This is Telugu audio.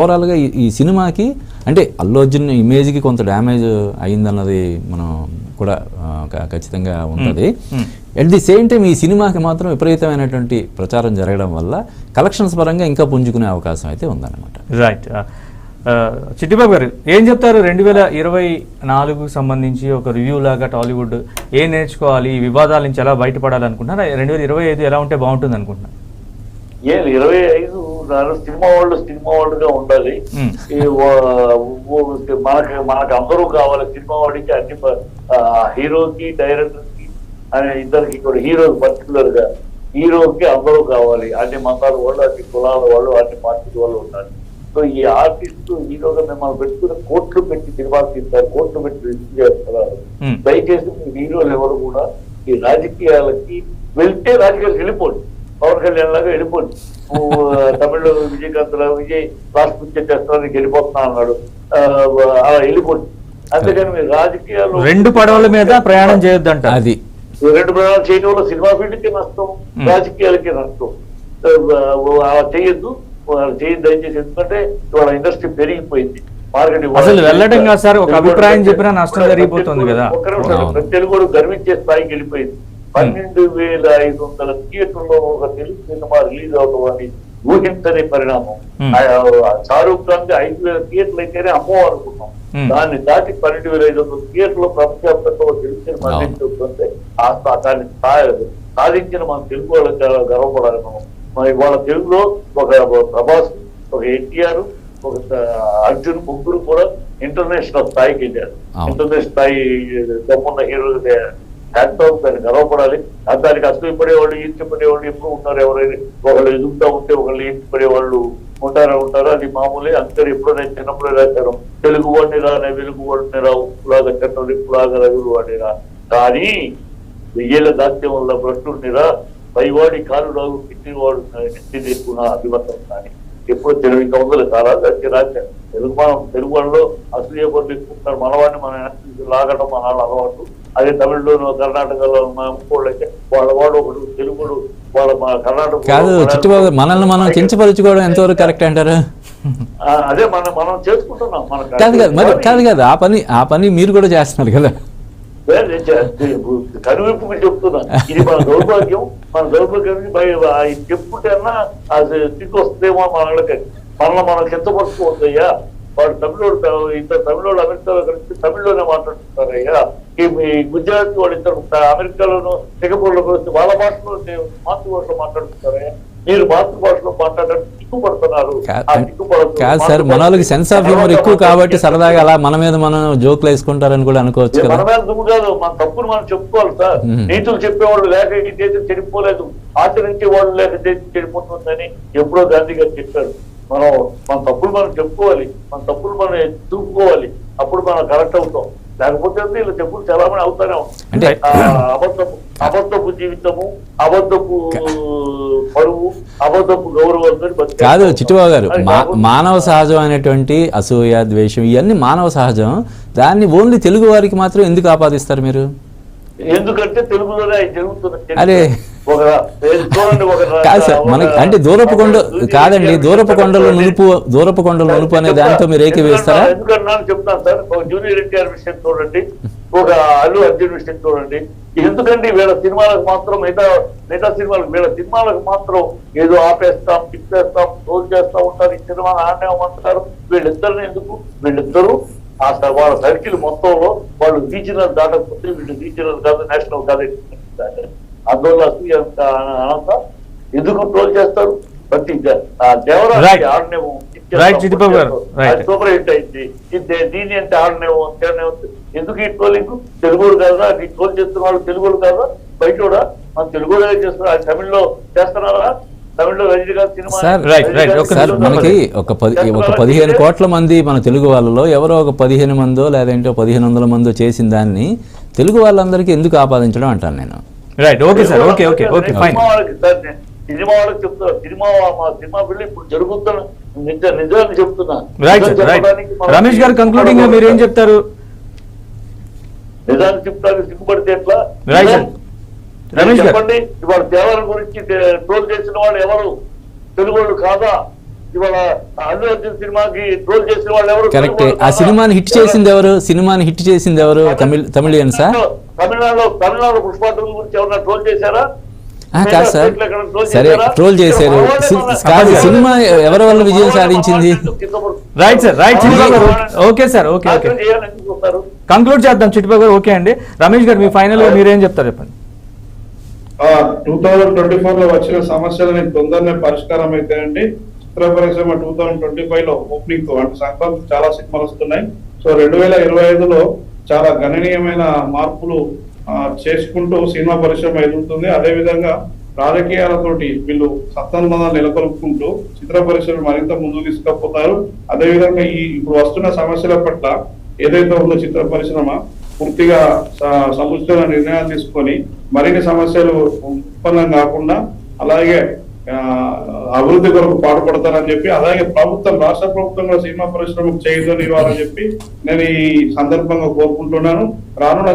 ఓవరాల్గా ఈ సినిమాకి అంటే అల్లు అర్జున్ ఇమేజ్కి కొంత డ్యామేజ్ అయిందన్నది మనం కూడా ఖచ్చితంగా ఉంటుంది. అట్ ది సేమ్ టైం ఈ సినిమాకి మాత్రం విపరీతమైనటువంటి ప్రచారం జరగడం వల్ల కలెక్షన్స్ పరంగా ఇంకా పుంజుకునే అవకాశం అయితే ఉందన్నమాట. రైట్. చిట్టిబాబు గారు ఏం చెప్తారు? 2024కు సంబంధించి ఒక రివ్యూ లాగా టాలీవుడ్ ఏం నేర్చుకోవాలి, ఈ వివాదాల నుంచి ఎలా బయటపడాలనుకుంటున్నారు? 2025 ఎలా ఉంటే బాగుంటుంది అనుకుంటున్నారు? 25 సినిమా వాళ్ళుగా ఉండాలి. మనకు అందరూ కావాలి. సినిమా వాడికి అన్ని హీరోకి డైరెక్టర్కి అనే ఇద్దరికి కూడా, హీరోకి పర్టికులర్ గా హీరోకి అందరూ కావాలి. అన్ని మతాల వాళ్ళు, అన్ని కులాల వాళ్ళు, అన్ని పార్టీల వాళ్ళు ఉండాలి. సో ఈ ఆర్టిస్టు హీరోగా మిమ్మల్ని పెట్టుకుని కోట్లు పెట్టి సినిమాలు తీస్తారు, కోట్లు పెట్టి రిలీజ్ చేస్తున్నారు. దయచేసి మీ హీరోలు ఎవరు కూడా ఈ రాజకీయాలకి వెళ్తే రాజకీయాలు వెళ్ళిపోండి. పవన్ కళ్యాణ్ లాగా వెళ్ళిపోండి. తమిళలో విజయ్ లాస్ట్ పిక్చర్ చేస్తానికి వెళ్ళిపోతున్నా అన్నాడు, అలా వెళ్ళిపోండి. అంతేకాని మీరు రాజకీయాలు 2 పడవల మీద ప్రయాణం చేయొద్దంట. అది 2 ప్రయాణాలు చేయడం వల్ల సినిమా ఫీల్డ్కి నష్టం, రాజకీయాలకి నష్టం. అలా చేయొద్దు, చేయొద్దు దయచేసి. ఎందుకంటే ఇవాళ ఇండస్ట్రీ పెరిగిపోయింది, మార్కెట్ అసలు వెళ్ళడం కాదు సార్, ఒక అభిప్రాయం చెప్పినా నష్టం జరిగిపోతుంది కదా. తెలుగు గర్వించే స్థాయికి వెళ్ళిపోయింది. 12,500 థియేటర్లో ఒక తెలుగు సినిమా రిలీజ్ అవడం అని ఊహించని పరిణామం. షారూక్ ఖాన్ 5,000 థియేటర్లు అయితేనే అమ్మో అనుకున్నాం. దాన్ని దాటి 12,500 థియేటర్లు ప్రపంచవ్యాప్తంగా తెలుగు సినిమా రిలీజ్ అవుతుంటే దాన్ని సాధించిన మన తెలుగు వాళ్ళకి గర్వపడాలి మనం. ఇవాళ తెలుగులో ఒక ప్రభాస్, ఒక ఎన్టీఆర్, ఒక అర్జున్, ముగ్గురు కూడా ఇంటర్నేషనల్ స్థాయికి వెళ్ళారు. ఇంటర్నేషనల్ స్థాయి దమ్మున్న హీరోలు దాన్ని గర్వపడాలి. దానికి అసూయపడేవాళ్ళు, ఈర్చపడేవాళ్ళు ఎప్పుడు ఉంటారు. ఎవరైనా ఒకళ్ళు ఎదుగుతా ఉంటే ఒకళ్ళు ఈర్చపడేవాళ్ళు ఉంటారు. అది మామూలే. అందరూ ఎప్పుడో నేను చిన్నప్పుడే రాశారు, తెలుగు వాడిని రా, వెలుగు వాడిని రా, ఉప్పులాగా చెట్టు ఇప్పులాగా రగులు వాడిరా, కానీ 1000 దాస్యం వల్ల భ్రష్టుడిని రా, పైవాడి కాలు రాగు, కిట్టివాడు నెత్తి నేర్పున అభిమతం. కానీ ఎప్పుడు తెలుగు ఇంకా ఉందో చాలా రాశారు. తెలుగు వాళ్ళలో అసూయ పనులు ఎక్కుంటారు. మనవాడిని మన లాగడం మన అలవాటు. అదే తమిళలోనూ కర్ణాటకలో ఇంకోళ్ళైతే వాళ్ళవాడు ఒకడు, తెలుగుడు వాళ్ళ కర్ణాటక కాదు. చుట్టుపక్కల మనల్ని మనం కించపరుచుకోవడం ఎంతవరకు కరెక్ట్ అంటారు? అదే మనం చేసుకుంటున్నాం. కాదు ఆ పని మీరు కూడా చేస్తున్నారు కదా. కనువిప్పు చెప్తున్నా, ఇది మన దౌర్భాగ్యం. మన దౌర్భాగ్యాన్ని చెప్పుకుంటే అన్నా అది స్థితి వస్తుందేమో మనకి. మనం కించపరుచుకోవద్దయ్యా. వాడు తమిళోడు అమెరికాలో కలిసి తమిళ్లోనే మాట్లాడుతున్నారయ్యా. ఈ గుజరాత్ వాడు ఇద్దరు అమెరికాలోనూ సింగపూర్లో కలిసి వాళ్ళ భాషలో మాతృభాషలో మాట్లాడుతున్నారయ్యా. మీరు మాతృభాషలో మాట్లాడడానికి సిగ్గుపడుతున్నారు. కాదు సార్, మన వాళ్ళకి సెన్స్ ఆఫ్ హ్యూమర్ ఎక్కువ కాబట్టి సరదాగా అలా మన మీద మనం జోక్లు వేసుకుంటారని కూడా అనుకోవచ్చు కదా. మన మీద దుమ్ము కాదు, మన తప్పును మనం చెప్పుకోవాలి సార్. నీతులు చెప్పేవాళ్ళు లేక ఈ దేశం చెడిపోలేదు, ఆచరించే వాళ్ళు లేక దేశం చెడిపోతుందని ఎప్పుడో గాంధీ గారు చెప్పారు. మన తప్పులు మనం చెప్పుకోవాలి, మన తప్పులు మనం చూపుకోవాలి. అప్పుడు మనం కరెక్ట్ అవుతాం. లేకపోతే ఇలా చెప్పులు చాలా మంది అవుతానే ఉంటాయి. అబద్ధపు జీవితము, అబద్ధపు పరువు, అబద్ధపు గౌరవం కాదు. చిట్టుబాబు గారు, మానవ సహజం అనేటువంటి అసూయ, ద్వేషం ఇవన్నీ మానవ సహజం. దాన్ని ఓన్లీ తెలుగు వారికి మాత్రం ఎందుకు ఆపాదిస్తారు మీరు? ఎందుకంటే తెలుగులోనే జరుగుతుంది. అరే కాదు సార్, మనకి అంటే దూరపు కొండలు నునుపు అనే దాంతో మీరు ఏకీవేస్తారా? ఎందుకన్నా చెప్తాను సార్. ఒక జూనియర్ ఎన్టీఆర్ విషయం చూడండి, ఒక అల్లు అర్జున్ విషయం చూడండి. ఎందుకండి వీళ్ళ సినిమాలకు మాత్రం మిగతా సినిమాలకు మాత్రం ఏదో ఆపేస్తాం, తిప్పేస్తాం, రోజు చేస్తా ఉంటారు. ఈ సినిమా ఆడేమంటారు. వీళ్ళిద్దరూ వాళ్ళ సర్కిల్ మొత్తంలో వాళ్ళు రీజనల్ దాటకపోతే వీళ్ళు రీజనల్ కాదు, నేషనల్ కాదు. అందువల్ల అనంత ఎందుకు ట్రోల్ చేస్తారు? ప్రతి దేవరాజు ఆడనేమో సూపర్ హిట్ అయింది, దీని అంటే ఆడనేమో ఎందుకు ఈ ట్రోలింగ్? తెలుగుడు కాదా ఈ ట్రోల్ చేస్తున్న వాళ్ళు? తెలుగుడు కాదా? బయట కూడా మన తెలుగు చేస్తున్నారు. తమిళ్లో చేస్తున్నారా? సార్, మనకి ఒక 15 కోట్ల మంది మన తెలుగు వాళ్ళలో ఎవరో ఒక 15 మందో లేదంటే 1500 మందో చేసిన దాన్ని తెలుగు వాళ్ళందరికీ ఎందుకు ఆపాదించడం అంటాను నేను. Right, okay sir, okay okay okay fine. Cinema వాళ్ళకి చెప్తున్నా, సినిమా బిల్లు ఇప్పుడు జరుగుతున్న నిజాన్ని చెప్తున్నా. రమేష్ గారు కంక్లూడింగ్ గా మీరు ఏం చెప్తారు? నిజాన్ని చెప్తారు, సిగ్గుపడితే ఎట్లా? రమేష్ చెప్పండి. ఇవాళ దేవర గురించి ట్రోల్ చేసిన వాళ్ళు ఎవరు? తెలుగు వాళ్ళు కాదా? ఇవాళ అల్లు అర్జున్ సినిమాకి ట్రోల్ చేసిన వాళ్ళు ఎవరు? కరెక్టే. ఆ సినిమాని హిట్ చేసింది ఎవరు? సినిమాని హిట్ చేసింది ఎవరు? తమిళియన్సా? తమిళనాడు పుష్పాటం గురించి ఎవరైనా ట్రోల్ చేశారా? కాదు సార్, సరే ట్రోల్ చేశారు కాదు, సినిమా ఎవరి వల్ల విజయం సాధించింది? రైట్ సార్, రైట్ చిట్టిబాబు గారు. Okay sir, okay okay conclude చేద్దాం చిట్టిబాబు గారు. ఓకే అండి, రమేష్ గారు మీ ఫైనల్ గా మీరేం చెప్తారు చెప్పండి. 2024 లో వచ్చిన సమస్యలని తొందరనే పరిష్కారం అయితాయండి. చిత్ర పరిశ్రమ 2025 లో ఓపెనింగ్ తో అంటే సంక్రాంతి చాలా సినిమాలు వస్తున్నాయి. సో 2025లో చాలా గణనీయమైన మార్పులు చేసుకుంటూ సినిమా పరిశ్రమ ఎదుగుతుంది. అదే విధంగా రాజకీయాలతోటి వీళ్ళు సత్సంబంధాలు నెలకొల్పుకుంటూ చిత్ర పరిశ్రమ మరింత ముందుకు తీసుకుపోతారు. అదే విధంగా ఈ ఇప్పుడు వస్తున్న సమస్యల పట్ల ఏదైతే ఉందో చిత్ర పరిశ్రమ పూర్తిగా సముచిత నిర్ణయాలు తీసుకొని మరిన్ని సమస్యలు ఉత్పన్నం కాకుండా అలాగే అభివృద్ధి కొరకు పాటుపడతారని చెప్పి, అలాగే ప్రభుత్వం రాష్ట్ర ప్రభుత్వం కూడా సినిమా పరిశ్రమకు చేయదని ఇవ్వాలని చెప్పి నేను ఈ సందర్భంగా కోరుకుంటున్నాను. రానున్న